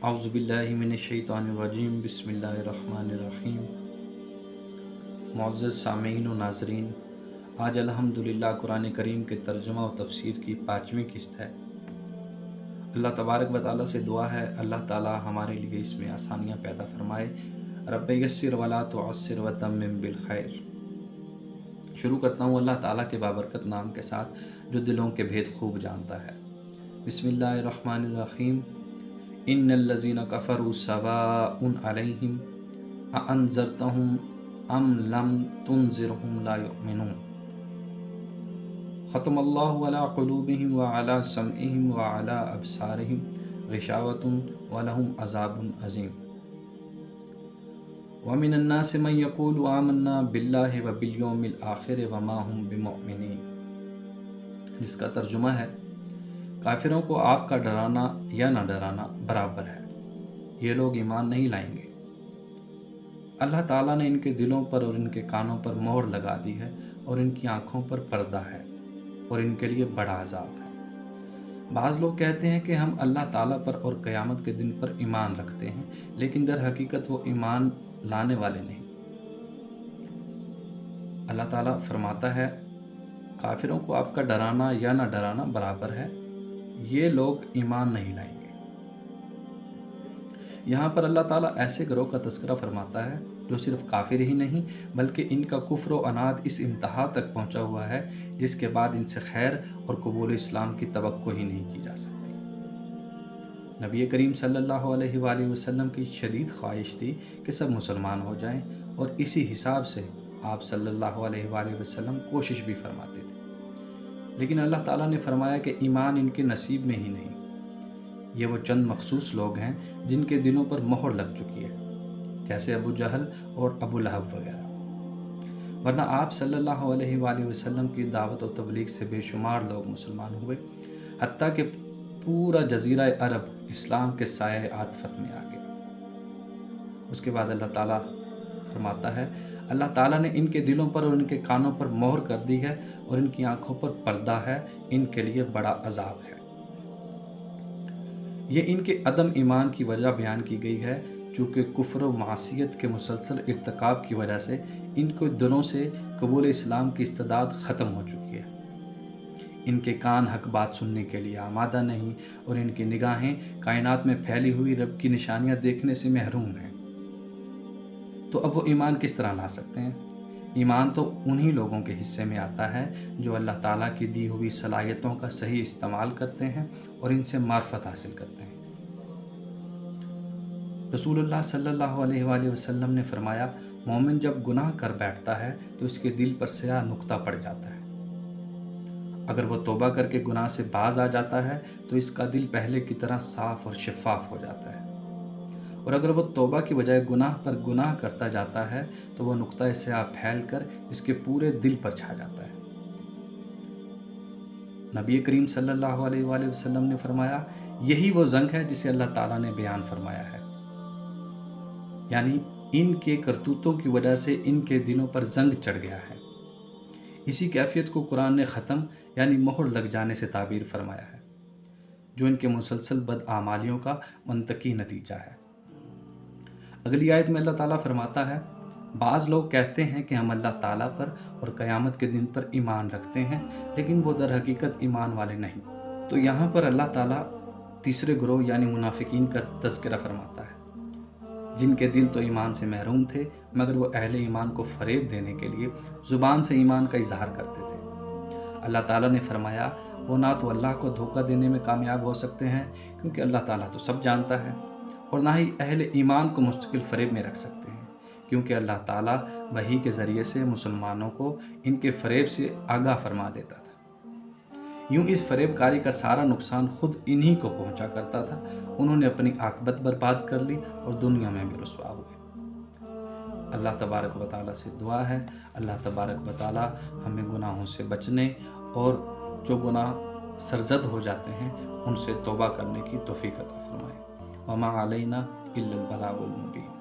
اعوذ باللہ من الشیطان الرجیم، بسم اللہ الرحمن الرحیم۔ معزز سامعین و ناظرین، آج الحمدللہ قرآن کریم کے ترجمہ و تفسیر کی 5ویں قسط ہے۔ اللہ تبارک و تعالیٰ سے دعا ہے اللہ تعالیٰ ہمارے لیے اس میں آسانیاں پیدا فرمائے۔ رب یسر ولا تعسر وتمم بالخیر۔ شروع کرتا ہوں اللہ تعالیٰ کے بابرکت نام کے ساتھ جو دلوں کے بھید خوب جانتا ہے۔ بسم اللہ الرحمن الرحیم۔ ان الذین کفروا سواء علیہم اانذرتہم ام لم تنذرہم لا یؤمنون۔ ختم اللہ علی قلوبہم وعلی سمعہم وعلی ابصارہم غشاوۃ ولہم عذاب عظیم۔ ومن الناس من یقول آمنا باللہ وبالیوم الآخر وما ہم بمؤمنین، جس کا ترجمہ ہے کافروں کو آپ کا ڈرانا یا نہ ڈرانا برابر ہے، یہ لوگ ایمان نہیں لائیں گے۔ اللہ تعالیٰ نے ان کے دلوں پر اور ان کے کانوں پر مہر لگا دی ہے اور ان کی آنکھوں پر پردہ ہے اور ان کے لیے بڑا عذاب ہے۔ بعض لوگ کہتے ہیں کہ ہم اللہ تعالیٰ پر اور قیامت کے دن پر ایمان رکھتے ہیں، لیکن در حقیقت وہ ایمان لانے والے نہیں۔ اللہ تعالیٰ فرماتا ہے کافروں کو آپ کا ڈرانا یا نہ ڈرانا برابر ہے، یہ لوگ ایمان نہیں لائیں گے۔ یہاں پر اللہ تعالیٰ ایسے گروہ کا تذکرہ فرماتا ہے جو صرف کافر ہی نہیں بلکہ ان کا کفر و عناد اس انتہا تک پہنچا ہوا ہے جس کے بعد ان سے خیر اور قبول اسلام کی توقع ہی نہیں کی جا سکتی۔ نبی کریم صلی اللہ علیہ وآلہ وسلم کی شدید خواہش تھی کہ سب مسلمان ہو جائیں، اور اسی حساب سے آپ صلی اللہ علیہ وآلہ وسلم کوشش بھی فرماتے تھے، لیکن اللہ تعالیٰ نے فرمایا کہ ایمان ان کے نصیب میں ہی نہیں۔ یہ وہ چند مخصوص لوگ ہیں جن کے دلوں پر مہر لگ چکی ہے، جیسے ابو جہل اور ابو لہب وغیرہ، ورنہ آپ صلی اللہ علیہ وآلہ وسلم کی دعوت و تبلیغ سے بے شمار لوگ مسلمان ہوئے، حتیٰ کہ پورا جزیرہ عرب اسلام کے سائے عاطفت میں آ گیا۔ اس کے بعد اللہ تعالیٰ فرماتا ہے اللہ تعالیٰ نے ان کے دلوں پر اور ان کے کانوں پر مہر کر دی ہے اور ان کی آنکھوں پر پردہ ہے، ان کے لیے بڑا عذاب ہے۔ یہ ان کے عدم ایمان کی وجہ بیان کی گئی ہے، چونکہ کفر و معصیت کے مسلسل ارتکاب کی وجہ سے ان کے دلوں سے قبول اسلام کی استعداد ختم ہو چکی ہے۔ ان کے کان حق بات سننے کے لیے آمادہ نہیں اور ان کی نگاہیں کائنات میں پھیلی ہوئی رب کی نشانیاں دیکھنے سے محروم ہیں۔ تو اب وہ ایمان کس طرح لا سکتے ہیں؟ ایمان تو انہی لوگوں کے حصے میں آتا ہے جو اللہ تعالیٰ کی دی ہوئی صلاحیتوں کا صحیح استعمال کرتے ہیں اور ان سے معرفت حاصل کرتے ہیں۔ رسول اللہ صلی اللہ علیہ وآلہ وسلم نے فرمایا مومن جب گناہ کر بیٹھتا ہے تو اس کے دل پر سیاہ نقطہ پڑ جاتا ہے۔ اگر وہ توبہ کر کے گناہ سے باز آ جاتا ہے تو اس کا دل پہلے کی طرح صاف اور شفاف ہو جاتا ہے، اور اگر وہ توبہ کی بجائے گناہ پر گناہ کرتا جاتا ہے تو وہ نقطہ سیاہ پھیل کر اس کے پورے دل پر چھا جاتا ہے۔ نبی کریم صلی اللہ علیہ وآلہ وسلم نے فرمایا یہی وہ زنگ ہے جسے اللہ تعالیٰ نے بیان فرمایا ہے، یعنی ان کے کرتوتوں کی وجہ سے ان کے دلوں پر زنگ چڑھ گیا ہے۔ اسی کیفیت کو قرآن نے ختم یعنی مہر لگ جانے سے تعبیر فرمایا ہے، جو ان کے مسلسل بدعمالیوں کا منطقی نتیجہ ہے۔ اگلی آیت میں اللہ تعالیٰ فرماتا ہے بعض لوگ کہتے ہیں کہ ہم اللہ تعالیٰ پر اور قیامت کے دن پر ایمان رکھتے ہیں، لیکن وہ در حقیقت ایمان والے نہیں۔ تو یہاں پر اللہ تعالیٰ تیسرے گروہ یعنی منافقین کا تذکرہ فرماتا ہے، جن کے دل تو ایمان سے محروم تھے مگر وہ اہل ایمان کو فریب دینے کے لیے زبان سے ایمان کا اظہار کرتے تھے۔ اللہ تعالیٰ نے فرمایا وہ نہ تو اللہ کو دھوکہ دینے میں کامیاب ہو سکتے ہیں کیونکہ اللہ تعالیٰ تو سب جانتا ہے، اور نہ ہی اہل ایمان کو مستقل فریب میں رکھ سکتے ہیں کیونکہ اللہ تعالیٰ وحی کے ذریعے سے مسلمانوں کو ان کے فریب سے آگاہ فرما دیتا تھا۔ یوں اس فریب کاری کا سارا نقصان خود انہی کو پہنچا کرتا تھا۔ انہوں نے اپنی عاقبت برباد کر لی اور دنیا میں بھی رسوا ہوئے۔ اللہ تبارک و تعالیٰ سے دعا ہے اللہ تبارک و تعالیٰ ہمیں گناہوں سے بچنے اور جو گناہ سرزد ہو جاتے ہیں ان سے توبہ کرنے کی توفیق عطا فرمائے۔ وما علینا الا البلاغ المبین۔